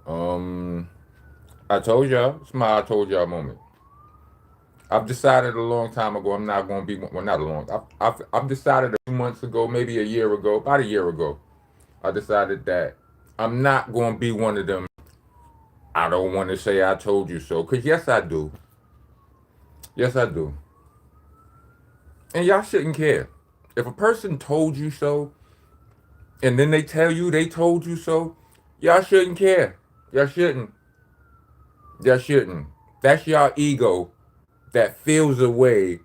Um, I told y'all. It's my I told y'all moment. I've decided a long time ago I'm not going to be, well, not a long, I've decided a few months ago, maybe a year ago, about a year ago, I decided that I'm not going to be one of them. I don't want to say I told you so, because yes, I do. Yes, I do. And y'all shouldn't care. If a person told you so, and then they tell you they told you so, y'all shouldn't care. Y'all shouldn't. Y'all shouldn't. That's y'all ego that feels a way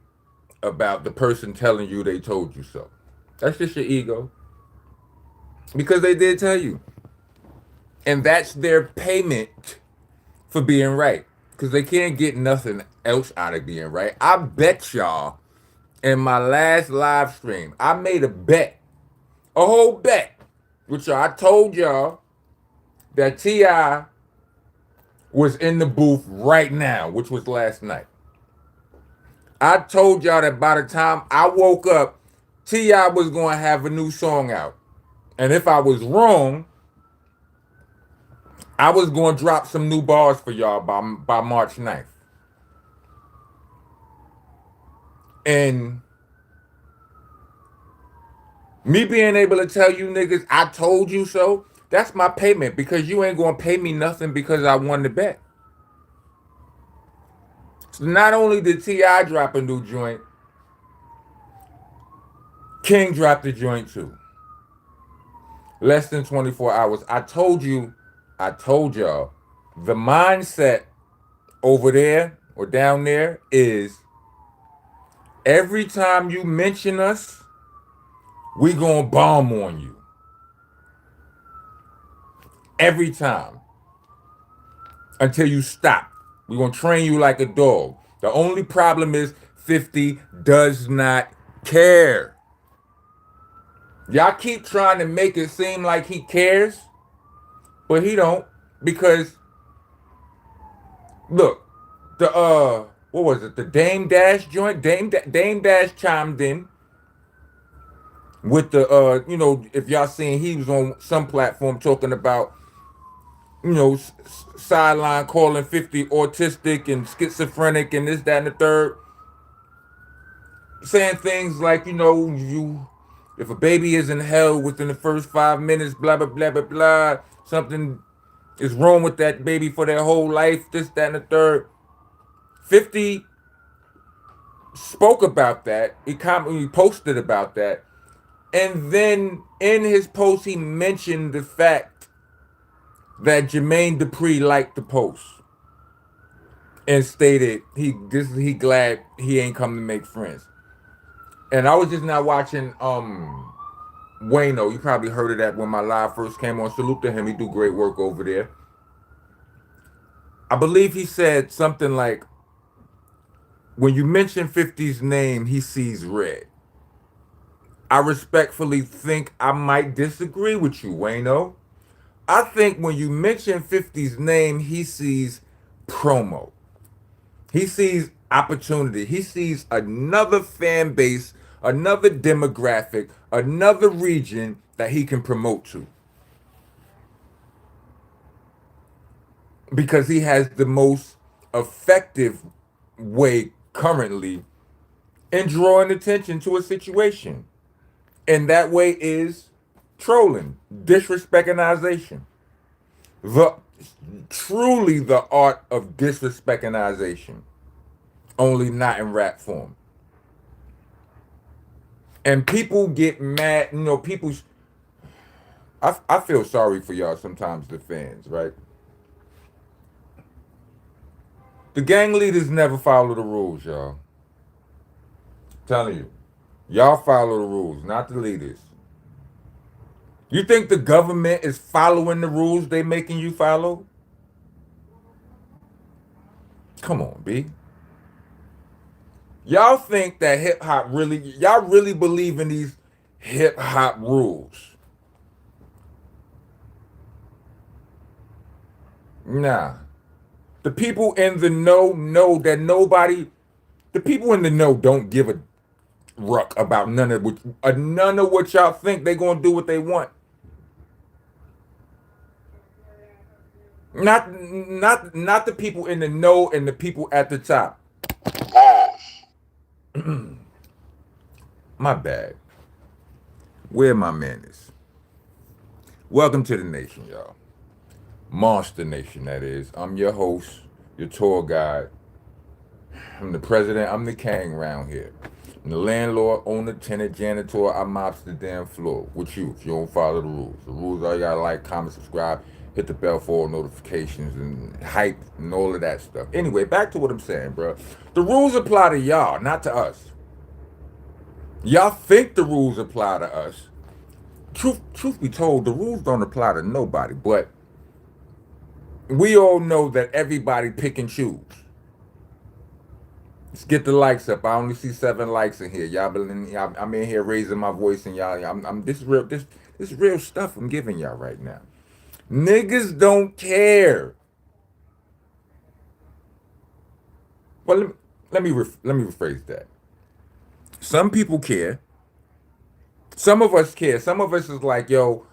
about the person telling you they told you so. That's just your ego. Because they did tell you. And that's their payment for being right. Because they can't get nothing else out of being right. I bet y'all in my last live stream, I made a bet, a whole bet, which I told y'all that T.I. was in the booth right now, which was last night. I told y'all that by the time I woke up, T.I. was going to have a new song out. And if I was wrong, I was going to drop some new bars for y'all by March 9th. And me being able to tell you niggas, I told you so, that's my payment because you ain't going to pay me nothing because I won the bet. So not only did T.I. drop a new joint, King dropped the joint too. Less than 24 hours. I told y'all, the mindset over there or down there is every time you mention us, we gonna bomb on you. Every time. Until you stop. We gonna train you like a dog. The only problem is 50 does not care. Y'all keep trying to make it seem like he cares, but he don't. Because look, the what was it? The Dame Dash joint? Dame Dash chimed in with the if y'all seen he was on some platform talking about sideline calling 50 autistic and schizophrenic and this, that, and the third, saying things like, you if a baby is in hell within the first 5 minutes, blah blah blah blah blah, something is wrong with that baby for their whole life, this, that, and the third. 50 spoke about that. He posted about that. And then in his post, he mentioned the fact that Jermaine Dupri liked the post and stated he glad he ain't come to make friends. And I was just now watching Wayno. You probably heard of that when my live first came on. Salute to him. He do great work over there. I believe he said something like, when you mention 50's name, he sees red. I respectfully think I might disagree with you, Wayno. I think when you mention 50's name, he sees promo. He sees opportunity. He sees another fan base, another demographic, another region that he can promote to. Because he has the most effective way currently in drawing attention to a situation. And that way is trolling, disrespectinization. The truly the art of disrespectinization, only not in rap form. And people get mad, I feel sorry for y'all sometimes, the fans, right? The gang leaders never follow the rules, y'all. I'm telling you. Y'all follow the rules, not the leaders. You think the government is following the rules they making you follow? Come on, B. Y'all think that hip hop y'all really believe in these hip hop rules? Nah. The people in the know that the people in the know don't give a ruck about none of what y'all think. They gonna do what they want. Not the people in the know and the people at the top. My bad. Where my man is. Welcome to the nation, y'all. Monster Nation, that is. I'm your host, your tour guide. I'm the president. I'm the king around here. I'm the landlord, owner, tenant, janitor. I mops the damn floor with you if you don't follow the rules. The rules are you gotta like, comment, subscribe, hit the bell for all notifications and hype and all of that stuff. Anyway, back to what I'm saying, bro. The rules apply to y'all, not to us. Y'all think the rules apply to us. Truth be told, the rules don't apply to nobody, but we all know that everybody pick and choose. Let's get the likes up. I only see 7 likes in here. I'm in here raising my voice, and y'all, I'm this real, this real stuff I'm giving y'all right now. Niggas don't care. Well, let me rephrase that. Some people care. Some of us care. Some of us is like, yo,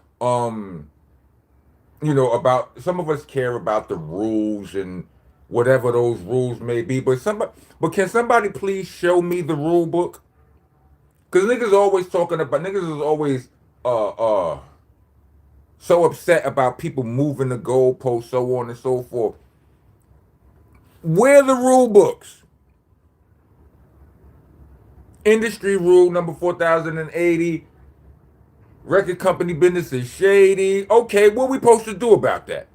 about some of us care about the rules and whatever those rules may be. But can somebody please show me the rule book? Cause niggas is always so upset about people moving the goalposts, so on and so forth. Where are the rule books? Industry rule number 4080. Record company business is shady. Okay, what we supposed to do about that?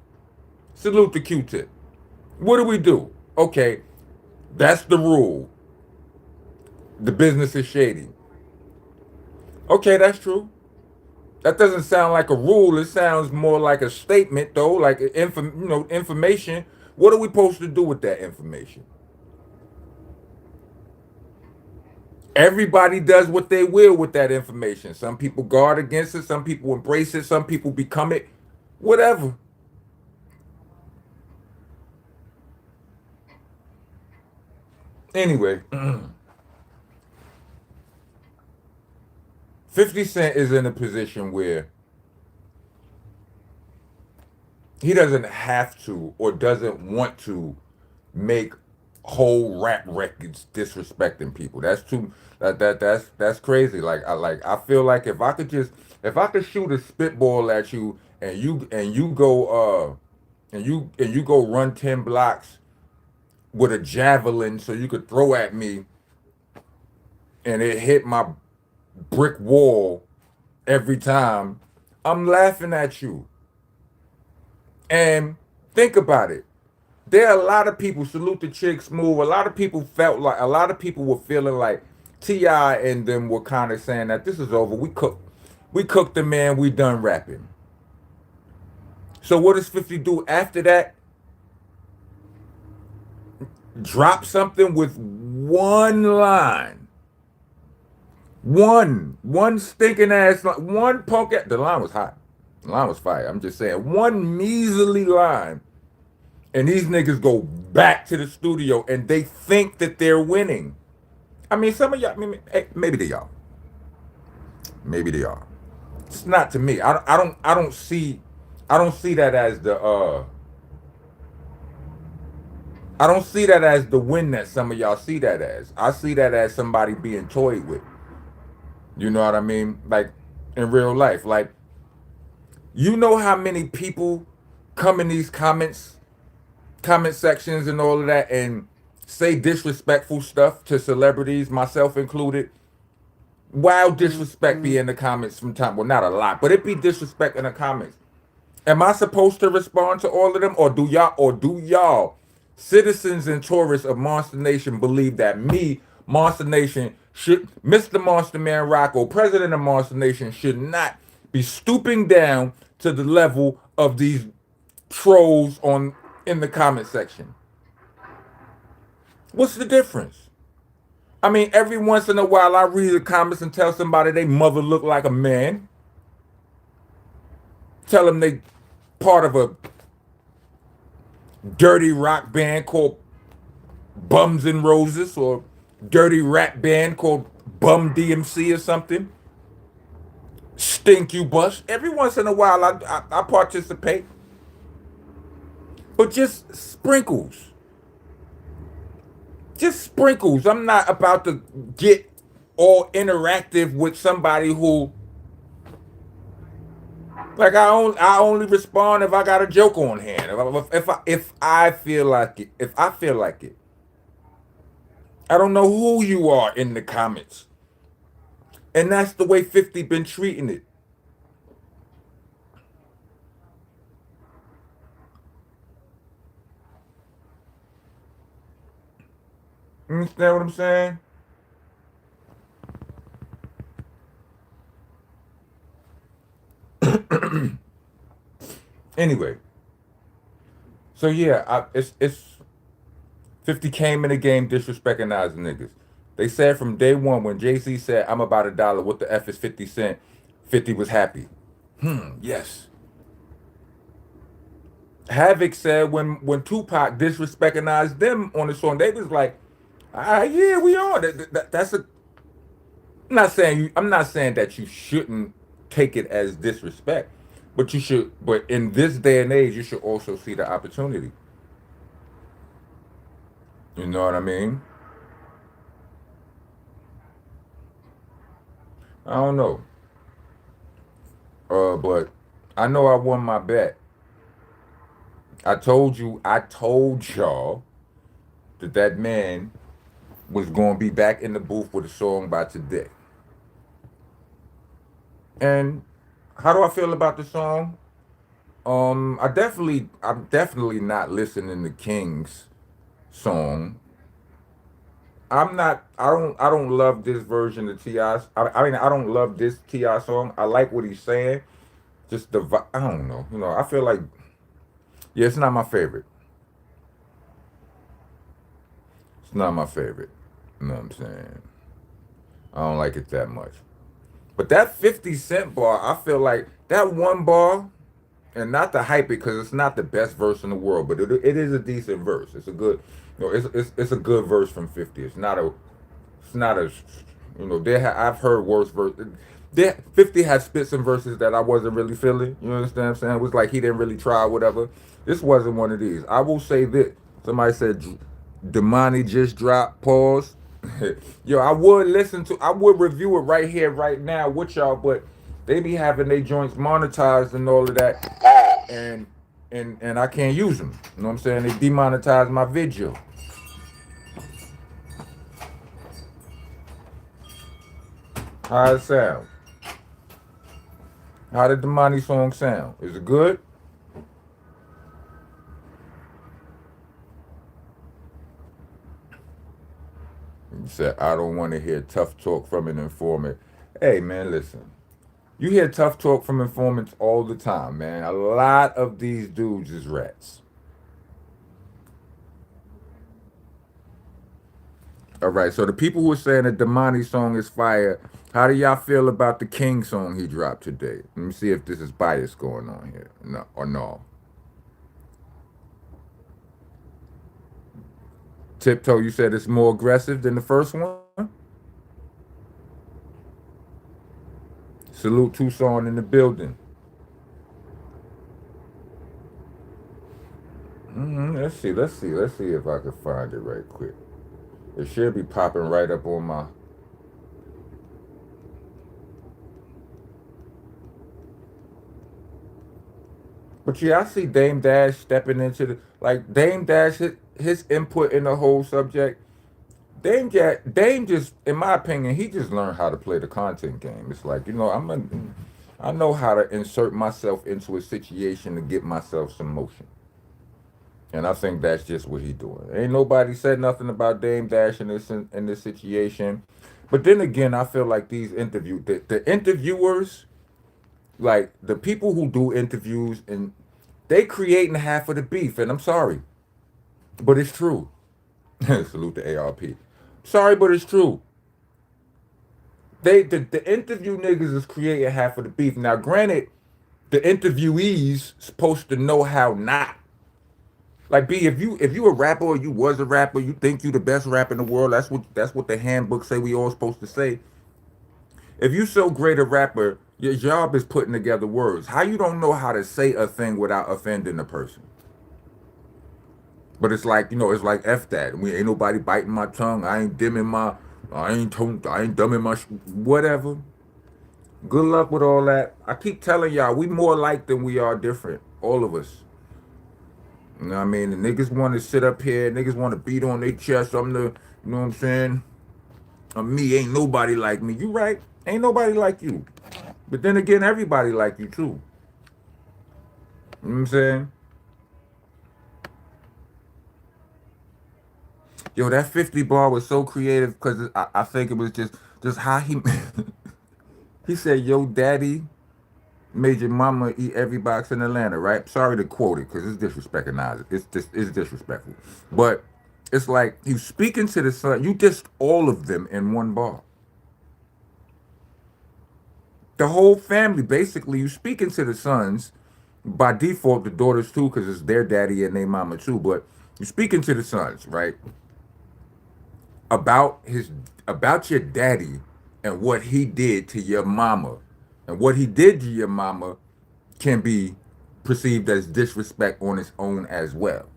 Salute the Q-tip. What do we do? Okay, that's the rule. The business is shady. Okay, that's true. That doesn't sound like a rule. It sounds more like a statement, though, like information. What are we supposed to do with that information? Everybody does what they will with that information. Some people guard against it. Some people embrace it. Some people become it. Whatever. Anyway, 50 Cent is in a position where he doesn't have to or doesn't want to make whole rap records disrespecting people. That's crazy. I feel like if I could shoot a spitball at you and you go run 10 blocks with a javelin so you could throw at me and it hit my brick wall every time, I'm laughing at you. And think about it. There are a lot of people, salute the Chick Smooth, a lot of people were feeling like T.I. and them were kind of saying that this is over. We cooked the man, we done rapping. So what does 50 do after that? Drop something with one line. One stinking ass, one punk ass. The line was hot. The line was fire. I'm just saying, one measly line. And these niggas go back to the studio and they think that they're winning. I mean, some of y'all, maybe they are. Maybe they are. It's not to me. I don't see that as I don't see that as the win that some of y'all see that as. I see that as somebody being toyed with. You know what I mean? Like in real life. Like, you know how many people come in these comment sections and all of that and say disrespectful stuff to celebrities, myself included. Wild disrespect be in the comments from time. Well, not a lot, but it be disrespect in the comments. Am I supposed to respond to all of them, or do y'all, citizens and tourists of Monster Nation, believe that me, Monster Nation, Mr. Monster Man Rocco, president of Monster Nation, should not be stooping down to the level of these trolls in the comment section? What's the difference? I mean, every once in a while I read the comments and tell somebody they mother look like a man. Tell them they part of a dirty rock band called Bums and Roses, or dirty rap band called Bum DMC or something. Stink you bust. Every once in a while I participate. but just sprinkles. Just sprinkles. I'm not about to get all interactive with somebody who, like, I only respond if I got a joke on hand. If I feel like it. If I feel like it. I don't know who you are in the comments. And that's the way 50 been treating it. You understand what I'm saying? Anyway, so yeah, it's 50 came in the game disrespecting Nas niggas. They said from day one when Jay-Z said, I'm about a dollar, what the F is 50 Cent, 50 was happy. Yes. Havoc said when Tupac disrespected them on the song, they was like, yeah, we are. That's a. I'm not saying that you shouldn't take it as disrespect, but you should. But in this day and age, you should also see the opportunity. You know what I mean? I don't know. But I know I won my bet. I told y'all that man was going to be back in the booth with a song by today. And how do I feel about the song? I'm definitely not listening to King's song. I don't love this version of T.I.'s. I mean, I don't love this T.I. song. I like what he's saying. Just I don't know. I feel like, yeah, it's not my favorite. It's not my favorite. You know what I'm saying? I don't like it that much. But that 50 Cent bar, I feel like that one bar, and not to hype it because it's not the best verse in the world, but it is a decent verse. It's a good, it's a good verse from 50. It's not a, I've heard worse verses. 50 has spit some verses that I wasn't really feeling. You understand what I'm saying? It was like he didn't really try, whatever. This wasn't one of these. I will say this. Somebody said Damani just dropped. Pause. Yo, I would review it right here, right now with y'all, but they be having their joints monetized and all of that, and and I can't use them. You know what I'm saying? They demonetized my video. How it sound? How did the Money song sound? Is it good? You said I don't want to hear tough talk from an informant. Hey man, listen. You hear tough talk from informants all the time, man. A lot of these dudes is rats. All right, so the people who are saying that the Money song is fire, how do y'all feel about the King song he dropped today? Let me see if this is bias going on here. No or no. Tiptoe, you said it's more aggressive than the first one? Salute Tucson in the building. Let's see if I can find it right quick. It should be popping right up on my. But yeah, I see Dame Dash stepping into the Dame Dash his input in the whole subject. Dame just, in my opinion, he just learned how to play the content game. It's like I know how to insert myself into a situation to get myself some motion. And I think that's just what he doing. Ain't nobody said nothing about Dame Dash in this situation. But then again, I feel like the interviewers, like the people who do interviews, and they creating half of the beef. And I'm sorry, but it's true. Salute the ARP. Sorry, but it's true. The interview niggas is creating half of the beef. Now, granted, the interviewees supposed to know how not. Like B, if you a rapper or you was a rapper, you think you the best rapper in the world. That's what the handbook say we all supposed to say. If you so great a rapper, your job is putting together words. How you don't know how to say a thing without offending a person? But it's like, it's like F that. We ain't nobody biting my tongue. I ain't dimming my, I ain't dumbing my, whatever. Good luck with all that. I keep telling y'all, we more alike than we are different. All of us. You know what I mean? The niggas want to sit up here. Niggas want to beat on their chest. I'm the, you know what I'm saying? Me, ain't nobody like me. You right? Ain't nobody like you. But then again, everybody like you too. You know what I'm saying? Yo, that 50 bar was so creative because I think it was just how he he said, "Yo, daddy made your mama eat every box in Atlanta." Right? Sorry to quote it because it's disrespecting now. It's disrespectful, but it's like you speaking to the son. You just all of them in one bar. The whole family, basically, you speaking to the sons. By default, the daughters too, because it's their daddy and their mama too. But you speaking to the sons, right? about his about your daddy and what he did to your mama. And what he did to your mama can be perceived as disrespect on its own as well.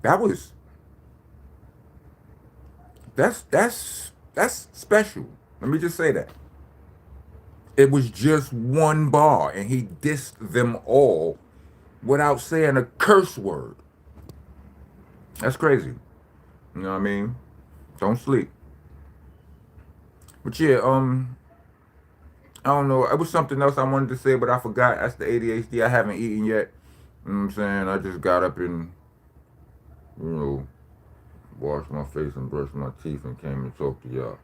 That was that's special. Let me just say that. It was just one bar and he dissed them all without saying a curse word. That's crazy. You know what I mean? Don't sleep. But yeah, I don't know. It was something else I wanted to say, but I forgot. That's the ADHD. I haven't eaten yet. You know what I'm saying? I just got up and, washed my face and brushed my teeth and came and talked to y'all.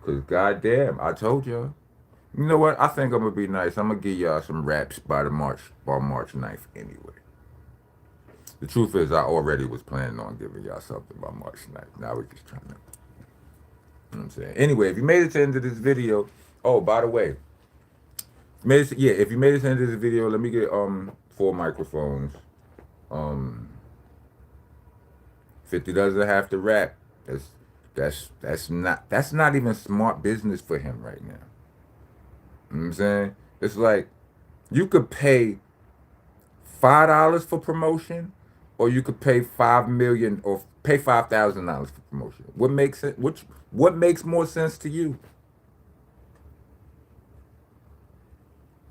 Because goddamn, I told y'all. You know what? I think I'm going to be nice. I'm going to give y'all some raps by March 9th anyway. The truth is, I already was planning on giving y'all something by March 9th. Now we're just trying to, you know what I'm saying? Anyway, if you made it to the end of this video, oh, by the way, if you made it to the end of this video, let me get 4 microphones. 50 doesn't have to rap. That's not even smart business for him right now. You know what I'm saying? It's like you could pay $5 for promotion, or you could pay 5 million or pay $5,000 for promotion. What makes it? What makes more sense to you?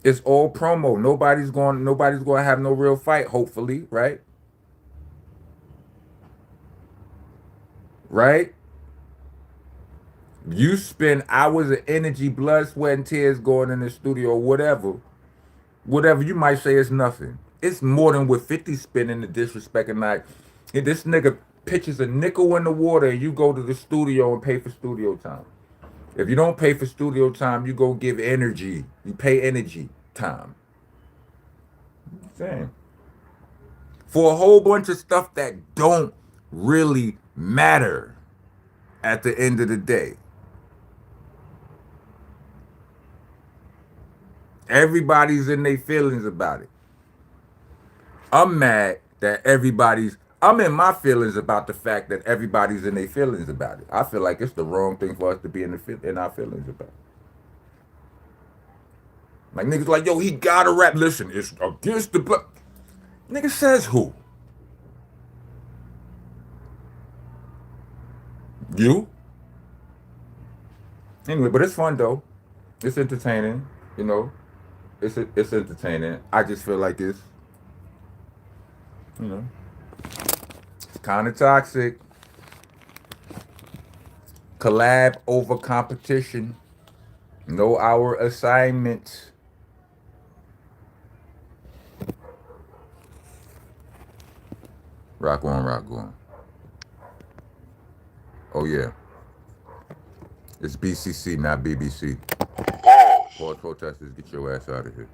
It's all promo. Nobody's going to have no real fight, hopefully, right? Right? You spend hours of energy, blood, sweat, and tears going in the studio, or whatever. Whatever you might say is nothing. It's more than what 50 spending the disrespect and like. And this nigga pitches a nickel in the water and you go to the studio and pay for studio time. If you don't pay for studio time, you go give energy. You pay energy time. Same. For a whole bunch of stuff that don't really matter at the end of the day. Everybody's in their feelings about it. I'm mad that I'm in my feelings about the fact that everybody's in their feelings about it. I feel like it's the wrong thing for us to be in our feelings about it. Like niggas like, yo, he gotta rap. Listen, it's against the blood. Nigga says who? You? Anyway, but it's fun though. It's entertaining, you know. It's entertaining. I just feel like it's, you know, it's kind of toxic. Collab over competition. No hour assignments. Rock on, rock on. Oh yeah. It's BCC, not BBC. Pause protesters, get your ass out of here.